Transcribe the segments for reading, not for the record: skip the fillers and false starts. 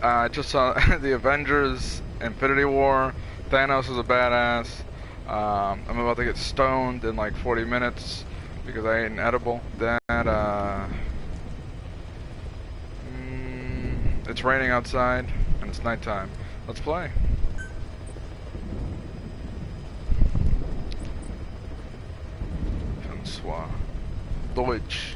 I just saw the Avengers, Infinity War. Thanos is a badass. I'm about to get stoned in like 40 minutes because I ate an edible. Then, it's raining outside and it's nighttime. Let's play. François. Deutsch.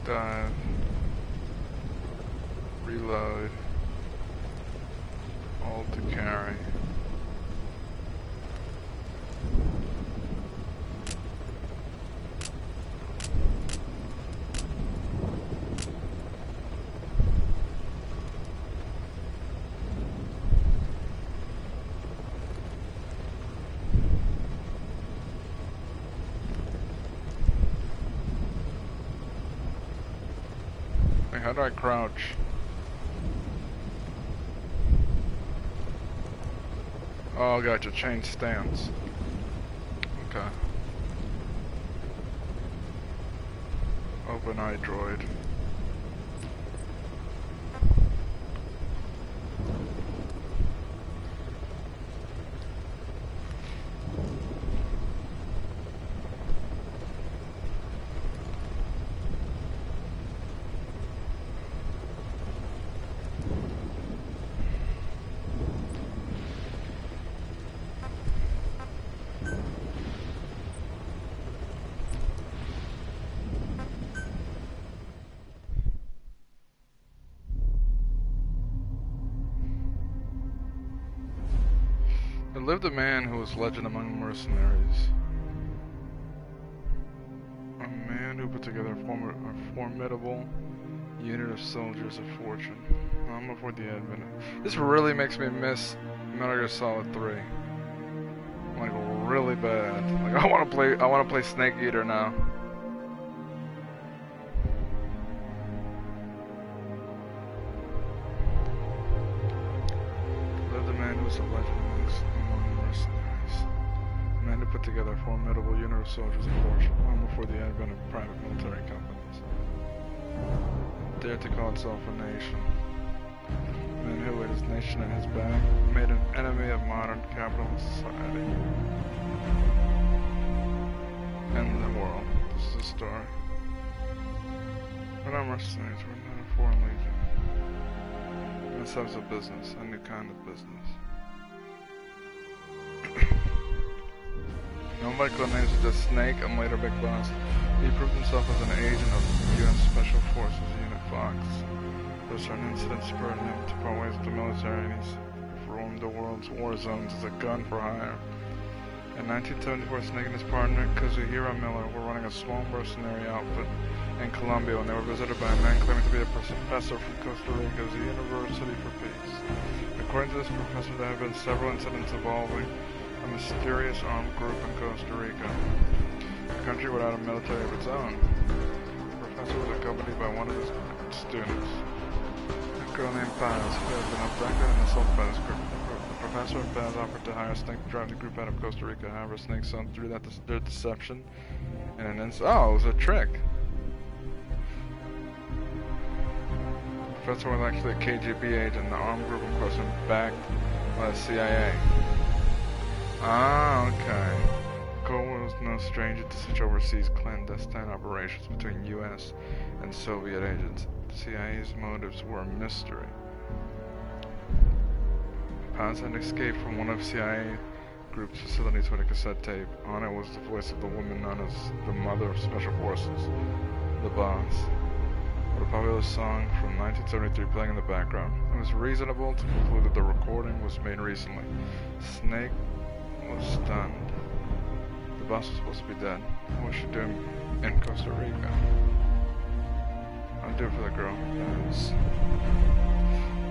Dive, reload, hold to carry. How do I crouch? Oh, gotcha. Change stance. Okay. Open iDroid. There lived a man who was legend among mercenaries. A man who put together a formidable unit of soldiers of fortune. I'm before the advent. This really makes me miss Metal Gear Solid 3. Like really bad. Like I want to play Snake Eater now. Lived a man who was a legend among mercenaries. A man who put together a formidable unit of soldiers of fortune long before the advent of private military companies. Dared to call itself a nation. A man who, with his nation at his back, made an enemy of modern capitalist society. And the world. This is a story. We're not mercenaries, we're not a foreign legion. This is a business, a new kind of business. Known by code names such as Snake and later Big Boss, he proved himself as an agent of UN Special Forces Unit Fox. There were certain incidents spurred him to part ways with the military, and he's roamed the world's war zones as a gun for hire. In 1974, Snake and his partner, Kazuhiro Miller, were running a small mercenary outfit in Colombia when they were visited by a man claiming to be a professor from Costa Rica's University for Peace. According to this professor, there have been several incidents involving a mysterious armed group in Costa Rica, a country without a military of its own. The professor was accompanied by one of his students, a girl named Paz, who had been abducted and assaulted by this group. The Professor Paz offered to hire Snake to drive the group out of Costa Rica. However, Snake saw through their deception in an instant. Oh, it was a trick. Professor was actually a KGB agent, the armed group in question backed by the CIA. Ah, okay. Cole was no stranger to such overseas clandestine operations between U.S. and Soviet agents. The CIA's motives were a mystery. Paz had escaped from one of CIA group's facilities with a cassette tape. On it was the voice of the woman known as the Mother of Special Forces, the Boss, with a popular song from 1973 playing in the background. It was reasonable to conclude that the recording was made recently. Snake was stunned. The Boss was supposed to be dead. What was she doing in Costa Rica? I'll do it for the girl.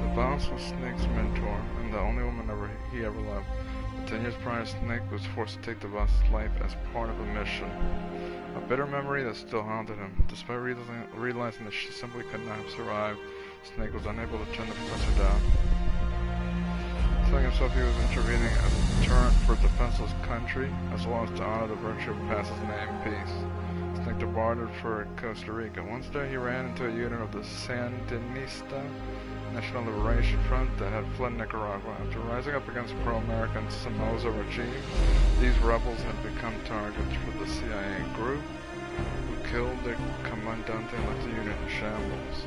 The Boss was Snake's mentor, and the only woman he ever loved. 10 years prior, Snake was forced to take the Boss's life as part of a mission. A bitter memory that still haunted him. Despite realizing that she simply could not have survived, Snake was unable to turn the professor down. Telling himself he was intervening as a deterrent for defenseless country, as well as to honor the virtue of Paz's name, peace. Snake departed for Costa Rica. Once there, he ran into a unit of the Sandinista National Liberation Front that had fled Nicaragua. After rising up against pro-American Somoza regime, these rebels had become targets for the CIA group, who killed their commandante and left the unit in shambles.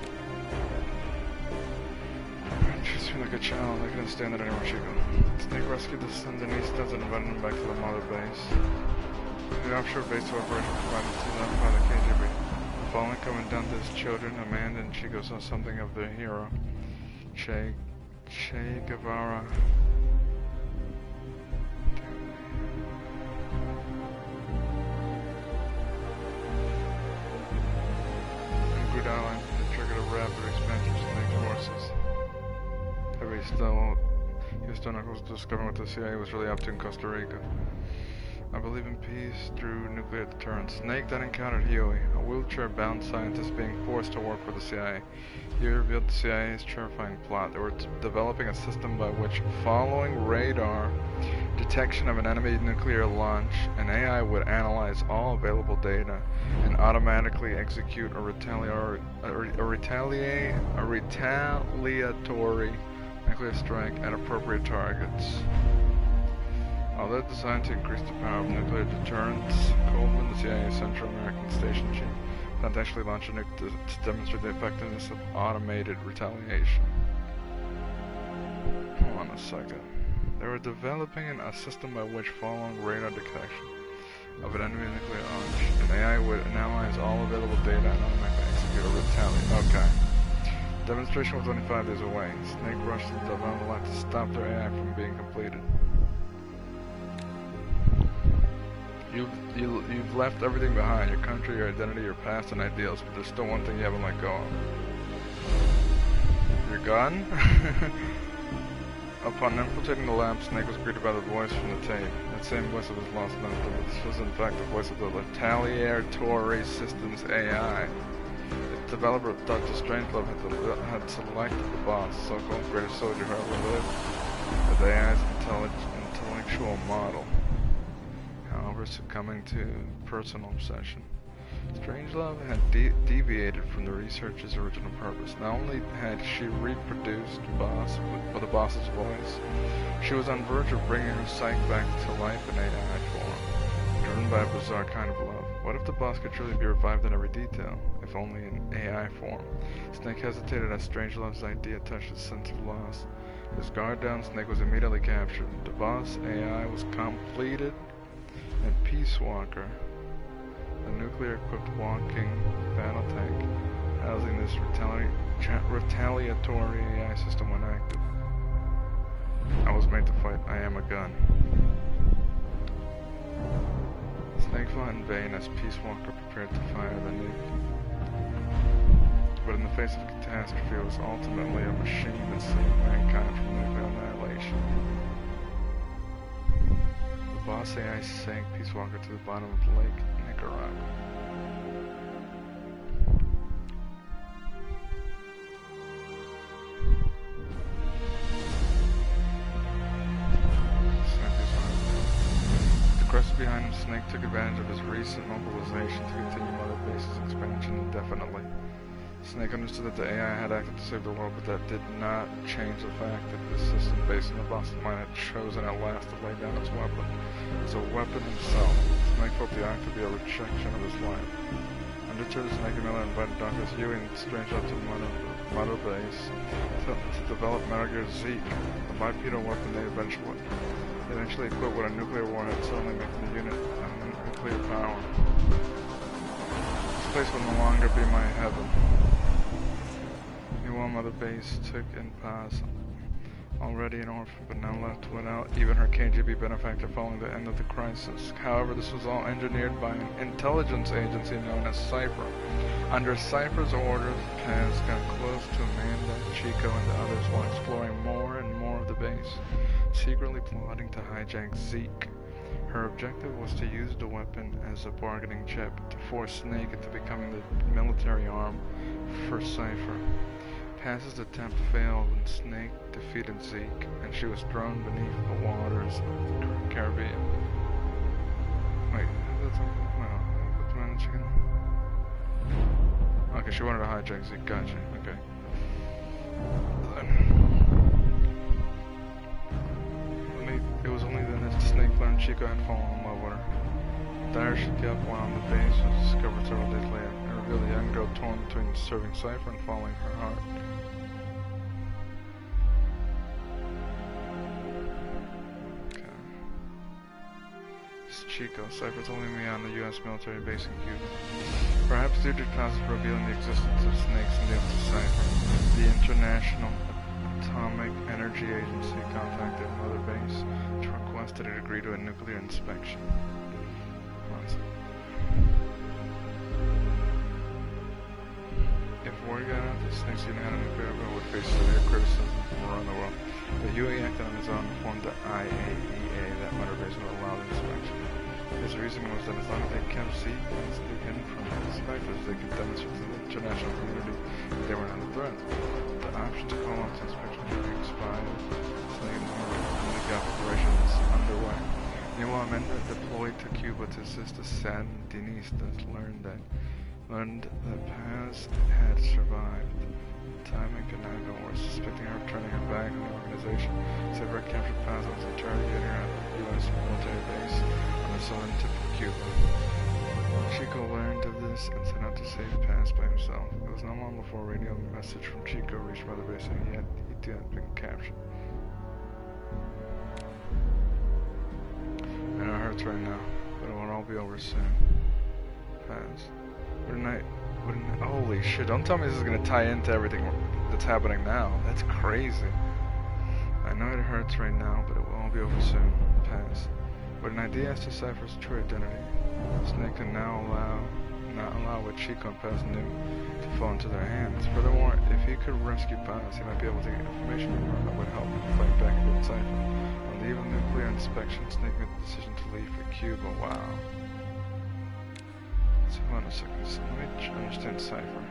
Treats me like a child. I couldn't stand it anymore, Chico. Snake rescued the Sandinistas and invited them back to the mother base. The offshore base of operation provided to them by the KGB. The fallen commandante's children, Amanda and Chico, saw something of their hero, Che Guevara. And good ally that triggered a rapid expansion of Snake's forces. However, he was still not close to discovering what the CIA was really up to in Costa Rica. I believe in peace through nuclear deterrence. Snake then encountered Huey, a wheelchair-bound scientist being forced to work for the CIA. Huey revealed the CIA's terrifying plot. They were developing a system by which, following radar detection of an enemy nuclear launch, an AI would analyze all available data and automatically execute a retaliatory nuclear strike at appropriate targets. Although designed to increase the power of nuclear deterrence, Coleman, the CIA's Central American station chief, planned to actually launch a nuke to demonstrate the effectiveness of automated retaliation. Hold on a second. They were developing a system by which, following radar detection of an enemy nuclear launch, an AI would analyze all available data and automatically execute a retaliation. Okay. Demonstration was only 5 days away. Snake rushed to the development line to stop their AI from being completed. You've left everything behind, your country, your identity, your past, and ideals, but there's still one thing you haven't let go of. Your gun? Upon infiltrating the lab, Snake was greeted by the voice from the tape. That same voice of his lost mentor. This was in fact the voice of the Retaliatory Systems AI. Its developer, Dr. Strangelove, had selected the boss, so-called greatest soldier who ever lived, as the AI's intellectual model. However, succumbing to personal obsession, Strangelove had deviated from the researcher's original purpose. Not only had she reproduced the boss's voice, she was on the verge of bringing her psyche back to life in AI form, driven by a bizarre kind of love. What if the boss could truly be revived in every detail, if only in AI form? Snake hesitated as Strangelove's idea touched his sense of loss. His guard down, Snake was immediately captured. The boss AI was completed, and Peace Walker, a nuclear-equipped walking battle tank housing this retaliatory AI system when active. I was made to fight. I am a gun. Snake fought in vain as Peace Walker prepared to fire the nuke. But in the face of catastrophe, it was ultimately a machine that saved mankind from nuclear annihilation. The boss AI sank Peace Walker to the bottom of Lake Nicaragua. forces behind him, Snake took advantage of his recent mobilization to continue Mother Base's expansion indefinitely. Snake understood that the AI had acted to save the world, but that did not change the fact that the system based on the Boston Mine had chosen at last to lay down its weapon. As a weapon himself, Snake felt the act to be a rejection of his life. Undeterred, Snake and Miller invited Drs. Huey and Strangelove to Mother Base to develop Metal Gear Zeke, a bipedal weapon they eventually equipped with a nuclear warhead, suddenly making the unit nuclear power. This place will no longer be my heaven. Meanwhile, Mother Base took in Paz, already an orphan, but now left without even her KGB benefactor following the end of the crisis. However, this was all engineered by an intelligence agency known as Cypher. Under Cypher's orders, Paz got close to Amanda, Chico, and the others while exploring more and more of the base, secretly plotting to hijack Zeke. Her objective was to use the weapon as a bargaining chip to force Snake into becoming the military arm for Cypher. Paz's attempt failed when Snake defeated Zeke, and she was thrown beneath the waters of the Caribbean. Wait, that's the man in chicken? Okay, she wanted to hijack Zeke, gotcha, okay. It was only then that Snake learned Chico had fallen in love with her. The diary she kept while on the base was discovered several days later. It revealed a young girl torn between serving Cypher and following her heart. Okay. It's Chico. Cypher's only me on the U.S. military base in Cuba. Perhaps due to causes revealing the existence of Snake's name to Cypher, the International Atomic Energy Agency contacted Mother Base to request that it agree to a nuclear inspection. If word got out that Snake's unit had a nuclear weapon, would face severe criticism from around the world. But Huey acted on his own and formed the IAEA that Mother Base would allow the inspection. His reasoning was that as long as they kept Zeke and Snake hidden from inspectors, they could demonstrate to the international community that they were not a threat. The option to call off the inspection during expired, Snake and the operations underway. Meanwhile, Amanda deployed to Cuba to assist the saddened Denistas learned that Paz had survived. Time and Ganago were suspecting her of turning her back on the organization. Cypher captured Paz and was interrogating her at the U.S. military base on the southern tip of Cuba. Chico learned of this and set out to save Paz by himself. It was not long before a radio message from Chico reached Mother Base saying he had been captured. I know it hurts right now, but it will all be over soon. Paz. Holy shit, don't tell me this is gonna tie into everything that's happening now. That's crazy. I know it hurts right now, but it will all be over soon. Paz. But an idea as to Cypher's true identity. Snake can now not allow what Chico and Paz knew to fall into their hands. Furthermore, if he could rescue Paz, he might be able to get information from her that would help him fight back against Cypher. On the eve of nuclear inspection, Snake made the decision to leave for Cuba. Wow. So hold on a second, so let me understand Cypher.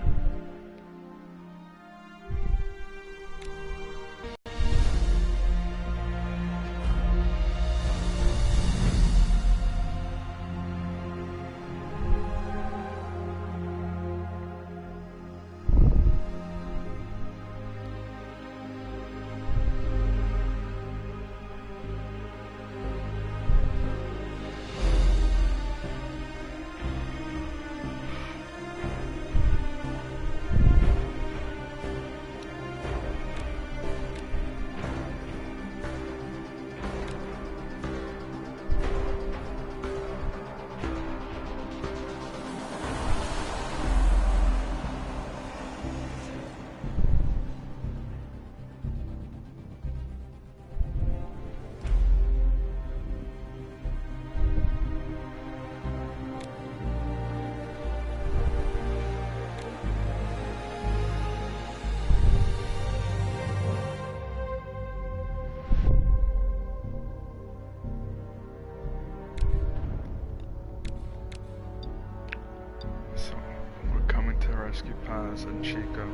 Rescue Paz and Chico.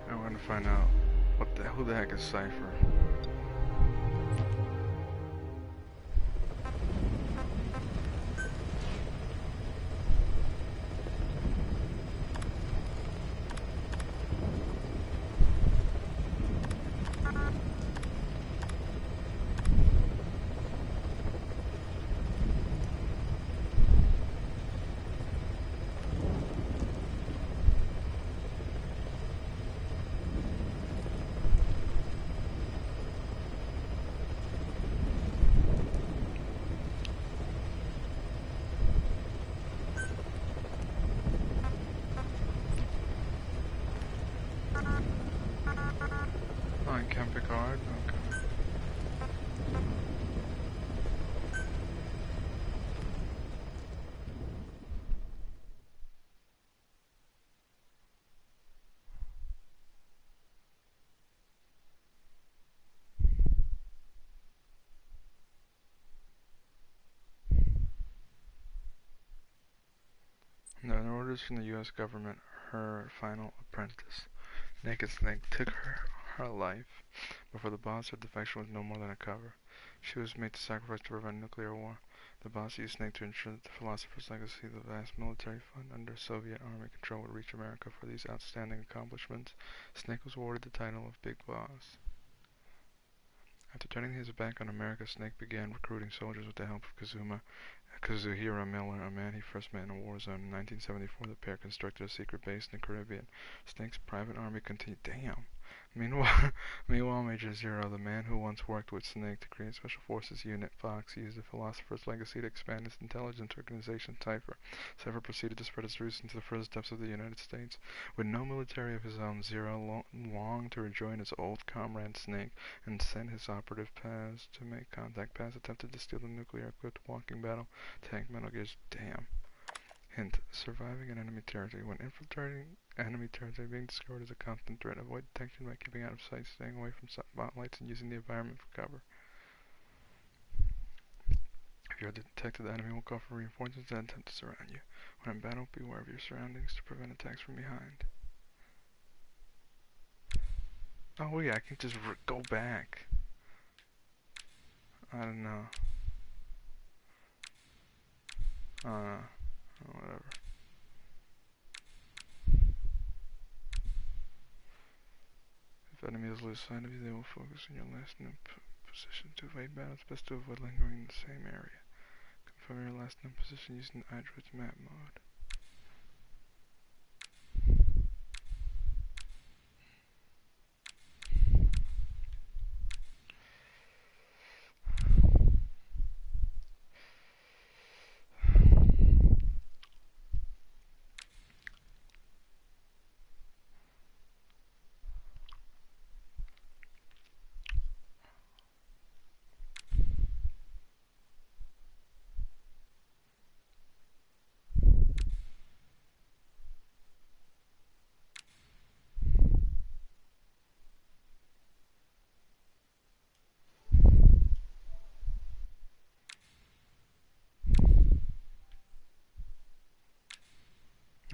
And we're gonna find out who the heck is Cypher. orders from the U.S. government, her final apprentice. Naked Snake took her life before the boss said defection was no more than a cover. She was made to sacrifice to prevent nuclear war. The boss used Snake to ensure that the philosopher's legacy, the vast military fund under Soviet Army control, would reach America. For these outstanding accomplishments, Snake was awarded the title of Big Boss. After turning his back on America, Snake began recruiting soldiers with the help of Kazuhiro Miller, a man he first met in a war zone. In 1974, the pair constructed a secret base in the Caribbean. Snake's private army continued. Damn. Meanwhile, Major Zero, the man who once worked with Snake to create Special Forces Unit Fox, used the Philosopher's Legacy to expand his intelligence organization, Cypher. Cypher proceeded to spread his roots into the furthest depths of the United States. With no military of his own, Zero longed to rejoin his old comrade Snake and sent his operative Paz to make contact. Paz attempted to steal the nuclear-equipped walking battle tank Metal Gear's. Damn. Hint: surviving in enemy territory. When infiltrating enemy territory, being discovered is a constant threat. Avoid detection by keeping out of sight, staying away from spotlights, and using the environment for cover. If you are detected, the enemy will call for reinforcements and attempt to surround you. When in battle, beware of your surroundings to prevent attacks from behind. Oh wait, I can just go back. I don't know. Whatever. If enemies lose sight of you, they will focus on your last known position. To evade battle, it's best to avoid lingering in the same area. Confirm your last known position using the iDroid's map mode.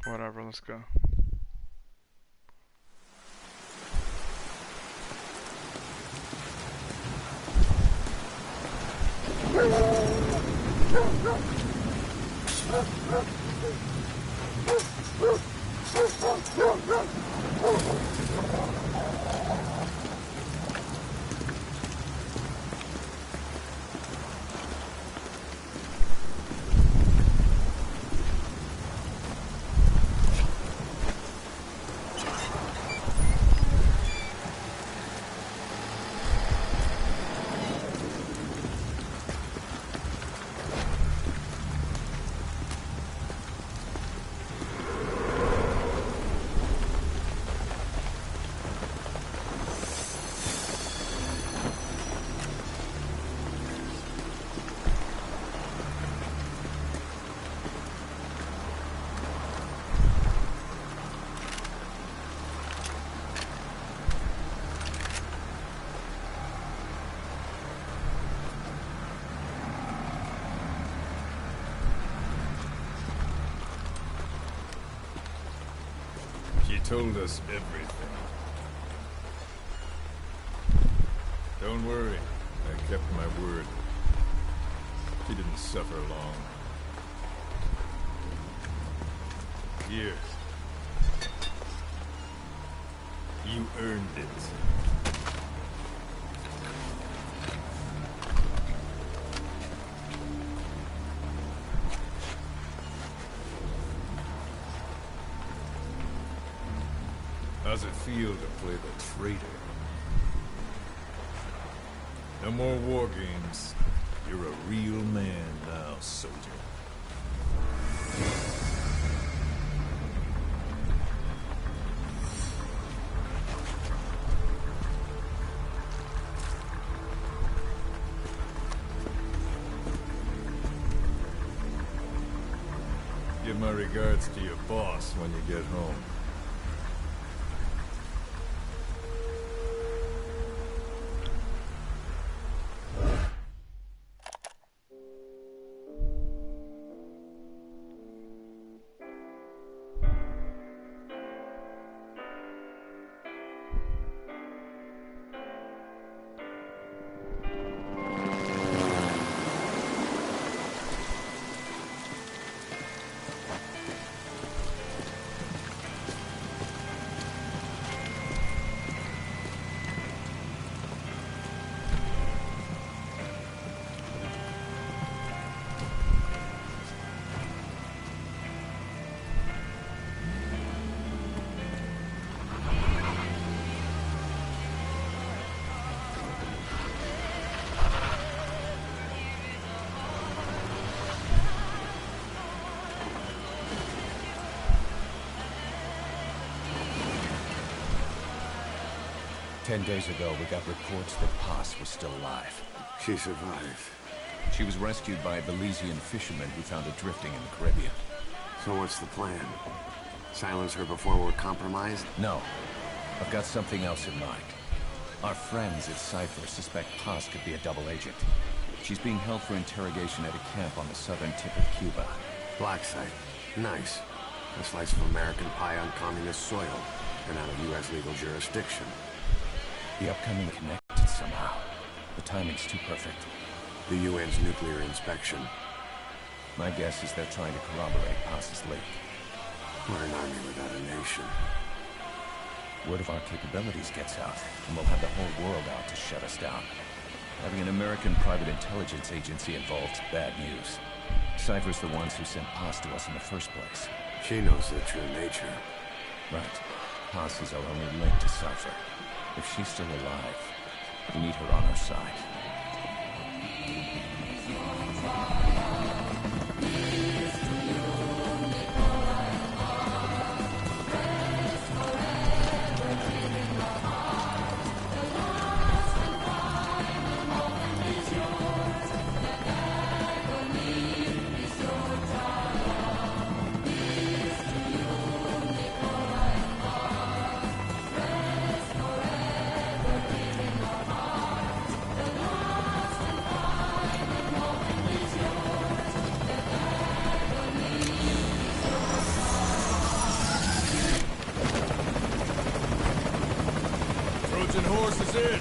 Whatever, let's go. She told us everything. Don't worry, I kept my word. She didn't suffer long. Here. You earned it. How's it feel to play the traitor? No more war games. You're a real man now, soldier. Give my regards to your boss when you get home. 10 days ago, we got reports that Paz was still alive. She survived. She was rescued by a Belizean fisherman who found her drifting in the Caribbean. So what's the plan? Silence her before we're compromised? No. I've got something else in mind. Our friends at Cypher suspect Paz could be a double agent. She's being held for interrogation at a camp on the southern tip of Cuba. Black site. Nice. A slice of American pie on communist soil, and out of U.S. legal jurisdiction. The upcoming connected somehow. The timing's too perfect. The UN's nuclear inspection. My guess is they're trying to corroborate Paz's leak. We're an army without a nation. Word of our capabilities gets out, and we'll have the whole world out to shut us down. Having an American private intelligence agency involved's bad news. Cypher's the ones who sent Paz to us in the first place. She knows their true nature. Right. Paz is our only link to Cypher. If she's still alive, we need her on our side. Trojan horse is in!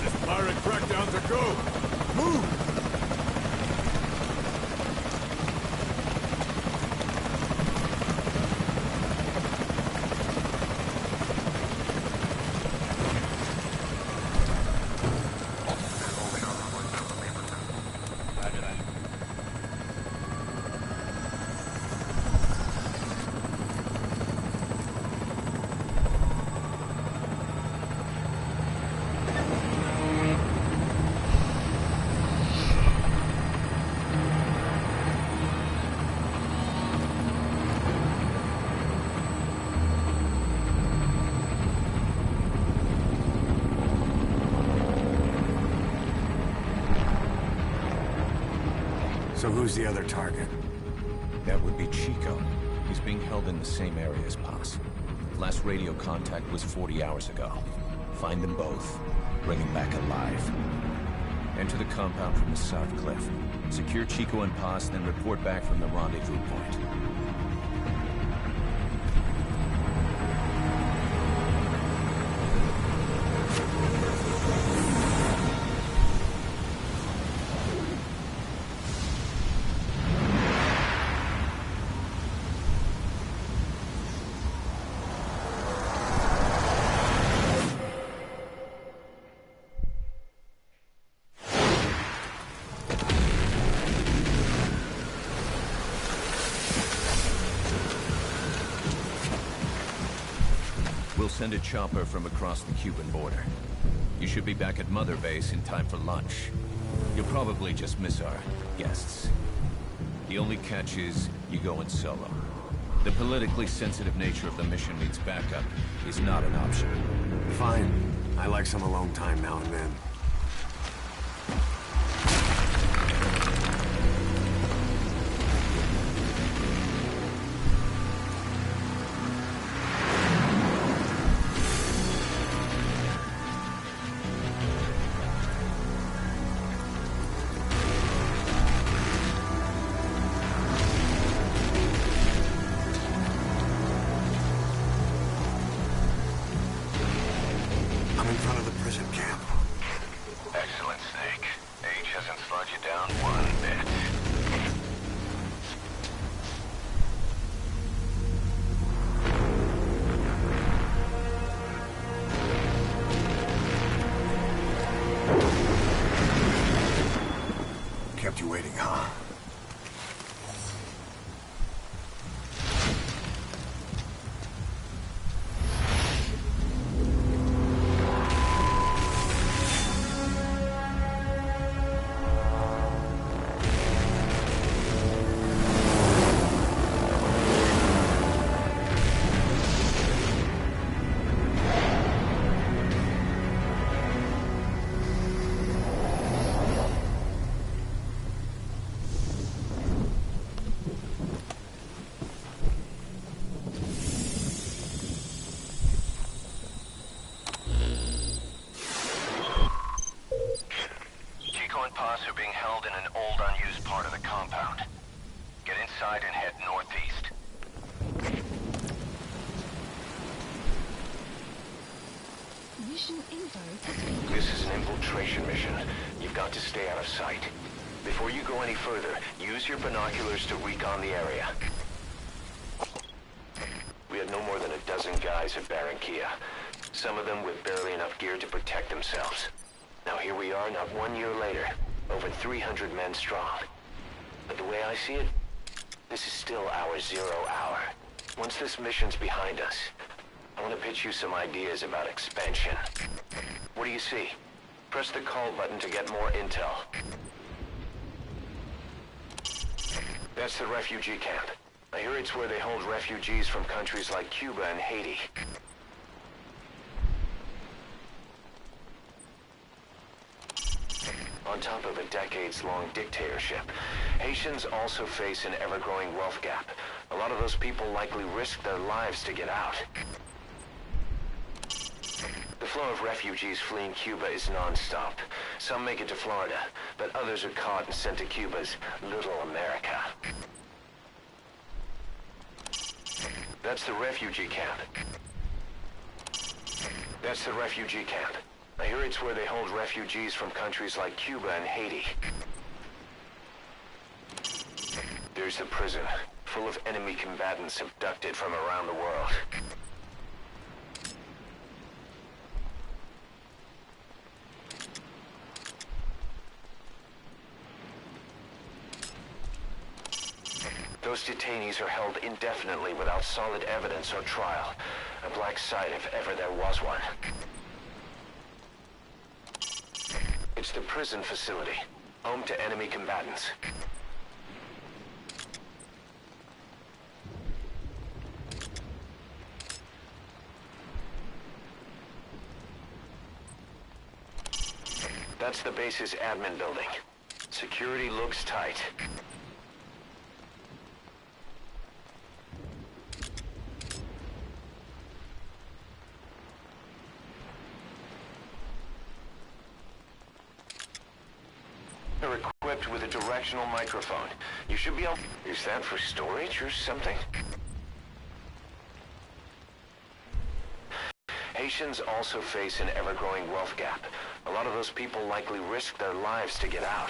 This pirate crackdown's a go! Move! So who's the other target? That would be Chico. He's being held in the same area as Paz. Last radio contact was 40 hours ago. Find them both. Bring him back alive. Enter the compound from the south cliff. Secure Chico and Paz, then report back from the rendezvous point. We'll send a chopper from across the Cuban border. You should be back at Mother Base in time for lunch. You'll probably just miss our guests. The only catch is you go in solo. The politically sensitive nature of the mission means backup is not an option. Fine. I like some alone time now and then. I'm in front of the prison camp. side and head northeast. Mission info has been... This is an infiltration mission. You've got to stay out of sight. Before you go any further, use your binoculars to recon the area. We had no more than a dozen guys at Barranquilla. Some of them with barely enough gear to protect themselves. Now here we are, not 1 year later, over 300 men strong. But the way I see it, this is still our 0 hour. Once this mission's behind us, I want to pitch you some ideas about expansion. What do you see? Press the call button to get more intel. That's the refugee camp. I hear it's where they hold refugees from countries like Cuba and Haiti. On top of a decades-long dictatorship, Haitians also face an ever-growing wealth gap. A lot of those people likely risk their lives to get out. The flow of refugees fleeing Cuba is non-stop. Some make it to Florida, but others are caught and sent to Cuba's Little America. That's the refugee camp. That's the refugee camp. I hear it's where they hold refugees from countries like Cuba and Haiti. There's the prison, full of enemy combatants abducted from around the world. Those detainees are held indefinitely without solid evidence or trial. A black site if ever there was one. It's the prison facility, home to enemy combatants. That's the base's admin building. Security looks tight. They're equipped with a directional microphone. You should be able... Is that for storage or something? Haitians also face an ever-growing wealth gap. A lot of those people likely risk their lives to get out.